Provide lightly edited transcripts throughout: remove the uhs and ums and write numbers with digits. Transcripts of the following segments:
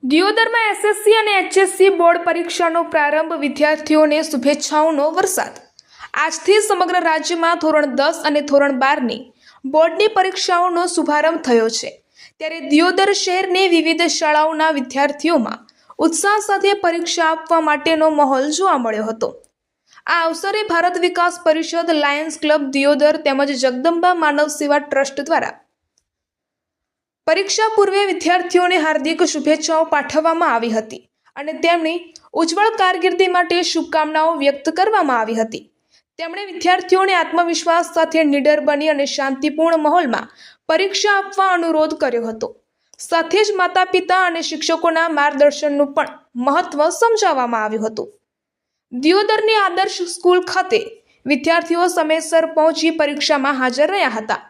દિયોદરમાં SSC અને HSC board પરીક્ષાનો પ્રારંભ, વિદ્યાર્થીઓને શુભેચ્છાઓનો વરસાદ। આજથી સમગ્ર રાજ્યમાં ધોરણ 10 અને ધોરણ 12ની બોર્ડની પરીક્ષાઓનો શુભારંભ થયો છે। ત્યારે દિયોદર શહેરની વિવિધ શાળાઓના વિદ્યાર્થીઓમાં ઉત્સાહ સાથે પરીક્ષા આપવા માટેનો માહોલ જોવા મળ્યો હતો। આ અવસરે ભારત વિકાસ પરિષદ, લાયન્સ ક્લબ દિયોદર તેમજ જગદંબા માનવ સેવા ટ્રસ્ટ દ્વારા પરીક્ષા પૂર્વે વિદ્યાર્થીઓને હાર્દિક શુભેચ્છાઓ પાઠવવામાં આવી હતી અને તેમની ઉજ્જવળ કારકિર્દી માટે શુભકામનાઓ વ્યક્ત કરવામાં આવી હતી। તેમણે વિદ્યાર્થીઓને આત્મવિશ્વાસ સાથે નીડર બની અને શાંતિપૂર્ણ માહોલમાં પરીક્ષા આપવા અનુરોધ કર્યો હતો। સાથે જ માતા પિતા અને શિક્ષકોના માર્ગદર્શનનું પણ મહત્વ સમજાવવામાં આવ્યું હતું। દિયોદરની આદર્શ સ્કૂલ ખાતે વિદ્યાર્થીઓ સમયસર પહોંચી પરીક્ષામાં હાજર રહ્યા હતા।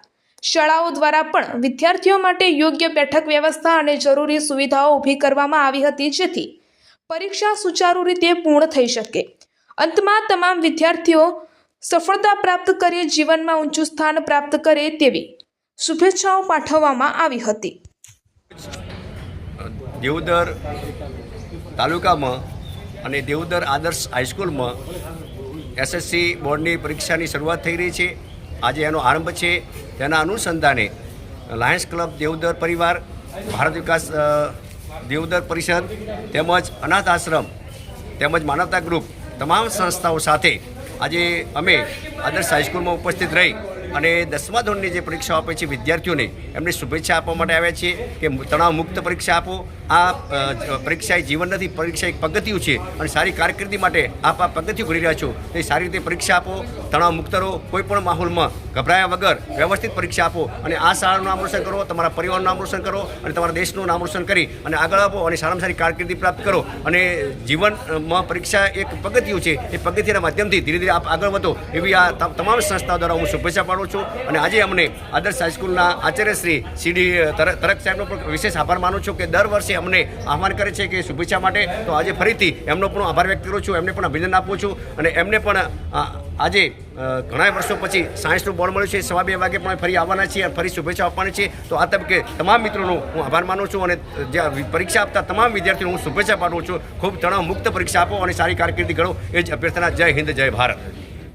શાળાઓ દ્વારા પણ વિદ્યાર્થીઓ માટે યોગ્ય બેઠક વ્યવસ્થા અને જરૂરી સુવિધાઓ ઊભી કરવામાં આવી હતી, જેથી પરીક્ષા સુચારુ રીતે પૂર્ણ થઈ શકે। અંતમાં તમામ વિદ્યાર્થીઓ સફળતા પ્રાપ્ત કરી જીવનમાં ઊંચું સ્થાન પ્રાપ્ત કરે તેવી શુભેચ્છાઓ પાઠવવામાં આવી હતી। દિયોદર તાલુકામાં અને દિયોદર આદર્શ હાઈસ્કૂલમાં એસએસસી બોર્ડની પરીક્ષાની શરૂઆત થઈ રહી છે। આજે એનો આરંભ છે। તેના અનુસંધાને લાયન્સ ક્લબ દિયોદર પરિવાર, ભારત વિકાસ દિયોદર પરિષદ તેમજ અનાથ આશ્રમ તેમજ માનવતા ગ્રુપ તમામ સંસ્થાઓ સાથે આજે અમે આદર્શ હાઈસ્કૂલમાં ઉપસ્થિત રહી અને 10મા ધોરણની જે પરીક્ષા આપે છે વિદ્યાર્થીઓને એમને શુભેચ્છા આપવા માટે આવ્યા છીએ કે તણાવ મુક્ત પરીક્ષા આપો। આ પરીક્ષા એ જીવન નથી, પરીક્ષા એક પગથિયું છે અને સારી કારકિર્દી માટે આપ આ પગથિયું કરી રહ્યા છો તે સારી રીતે પરીક્ષા આપો, તણાવ મુક્ત રહો, કોઈ પણ માહોલમાં ગભરાયા વગર વ્યવસ્થિત પરીક્ષા આપો અને આ શાળાનું નામ રોશન કરો, તમારા પરિવારનું નામ રોશન કરો અને તમારા દેશનું નામ રોશન કરી અને આગળ આપો અને સારામાં સારી કારકિર્દી પ્રાપ્ત કરો। અને જીવનમાં પરીક્ષા એક પગથિયું છે, એ પગથિયાના માધ્યમથી ધીરે ધીરે આપ આગળ વધો એવી આ તમામ સંસ્થાઓ દ્વારા હું શુભેચ્છા પાડું છું। અને આજે અમને આદર્શ હાઈસ્કૂલના આચાર્ય શ્રી સીડી તરક સાહેબનો પણ વિશેષ આભાર માનું છું કે દર વર્ષે અમને આહ્વાન કરે છે કે શુભેચ્છા માટે, તો આજે ફરીથી એમનો પણ આભાર વ્યક્ત કરું છું, એમને પણ અભિનંદન આપું છું। અને એમને પણ આજે ઘણા વર્ષો પછી સાયન્સનું બોર્ડ મળ્યું છે, 2:15 વાગે પણ ફરી આવવાના છીએ, ફરી શુભેચ્છા આપવાની છે। તો આ તબક્કે તમામ મિત્રોનો હું આભાર માનું છું અને જે પરીક્ષા આપતા તમામ વિદ્યાર્થીઓને હું શુભેચ્છા પાઠવું છું। ખૂબ તણાવ મુક્ત પરીક્ષા આપો અને સારી કારકિર્દી કરો, એ જ અભ્યર્થના। જય હિન્દ, જય ભારત।